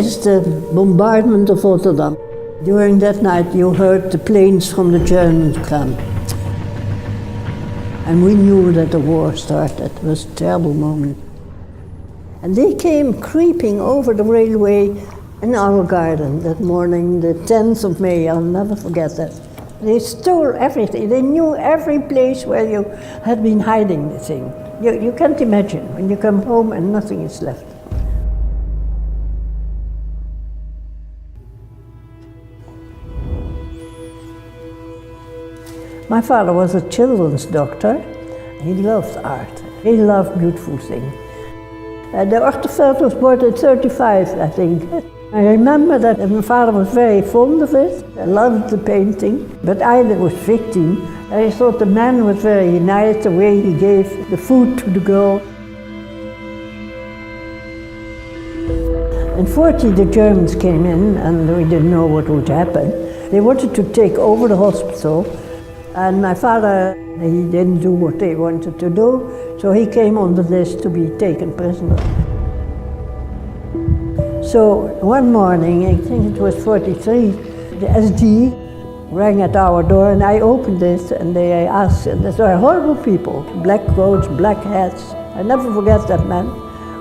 is the bombardment of Rotterdam. During that night you heard the planes from the Germans come. And we knew that the war started. It was a terrible moment. And they came creeping over the railway in our garden that morning, the 10th of May, I'll never forget that. They stole everything. They knew every place where you had been hiding the thing. You can't imagine when you come home and nothing is left. My father was a children's doctor. He loved art. He loved beautiful things. The Orteveld was born in 1935, I think. I remember that my father was very fond of it. I loved the painting, but I was 15. I thought the man was very nice, the way he gave the food to the girl. In 1940, the Germans came in and we didn't know what would happen. They wanted to take over the hospital, and my father, he didn't do what they wanted to do, so he came on the list to be taken prisoner. So one morning, I think it was 43, the SD rang at our door and I opened it and they asked, and these were horrible people, black coats, black hats. I never forget that man.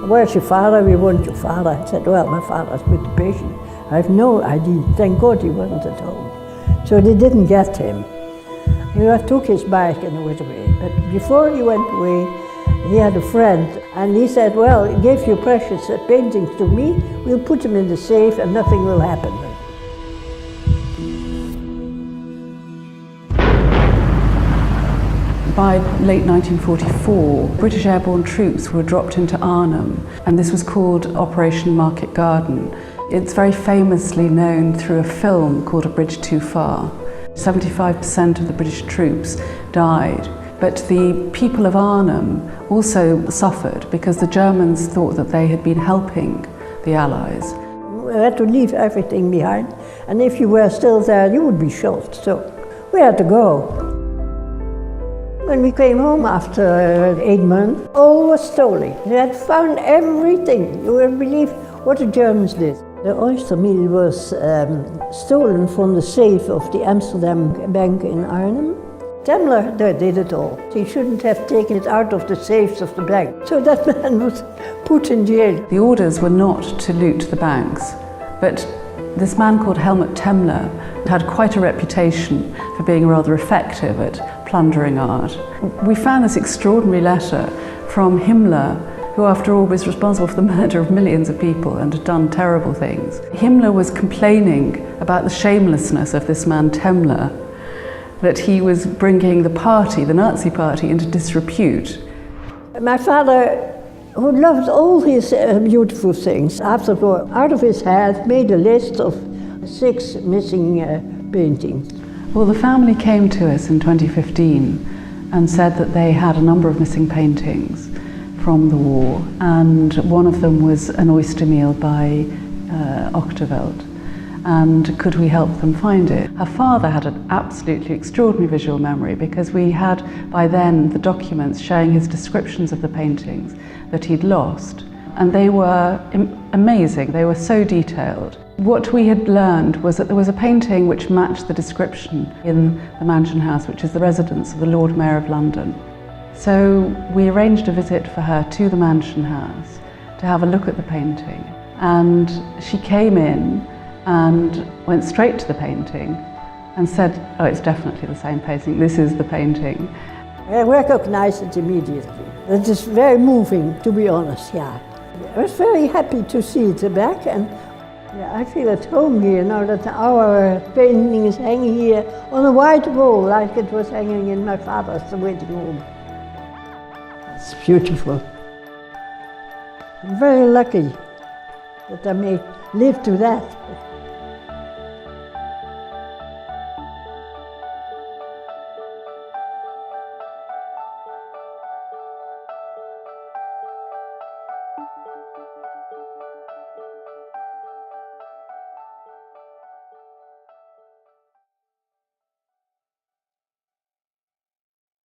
Where's your father? We want your father. I said, well, my father's with the patient. I have no idea. Thank God he wasn't at home. So they didn't get him. He took his bike and went away. But before he went away, he had a friend, and he said, well, give your precious paintings to me, we'll put them in the safe and nothing will happen. By late 1944, British airborne troops were dropped into Arnhem, and this was called Operation Market Garden. It's very famously known through a film called A Bridge Too Far. 75% of the British troops died. But the people of Arnhem also suffered because the Germans thought that they had been helping the Allies. We had to leave everything behind, and if you were still there, you would be shot. So we had to go. When we came home after 8 months, all was stolen. They had found everything. You wouldn't believe what the Germans did. The oyster meal was stolen from the safe of the Amsterdam Bank in Arnhem. Temmler did it all. He shouldn't have taken it out of the safes of the bank. So that man was put in jail. The orders were not to loot the banks, but this man called Helmut Temmler had quite a reputation for being rather effective at plundering art. We found this extraordinary letter from Himmler, who after all was responsible for the murder of millions of people and had done terrible things. Himmler was complaining about the shamelessness of this man Temmler, that he was bringing the party, the Nazi party, into disrepute. My father, who loved all his beautiful things, after the war, out of his head made a list of 6 missing paintings. Well, the family came to us in 2015 and said that they had a number of missing paintings from the war, and one of them was an oyster meal by Ochteveld. And could we help them find it? Her father had an absolutely extraordinary visual memory because we had by then the documents showing his descriptions of the paintings that he'd lost, and they were amazing. They were so detailed. What we had learned was that there was a painting which matched the description in the Mansion House, which is the residence of the Lord Mayor of London. So we arranged a visit for her to the Mansion House to have a look at the painting, and she came in and went straight to the painting and said, oh, it's definitely the same painting, this is the painting. I recognized it immediately. It is very moving, to be honest, yeah. I was very happy to see it back, and yeah, I feel at home here now that our painting is hanging here on a white wall like it was hanging in my father's waiting room. It's beautiful. I'm very lucky that I may live to that.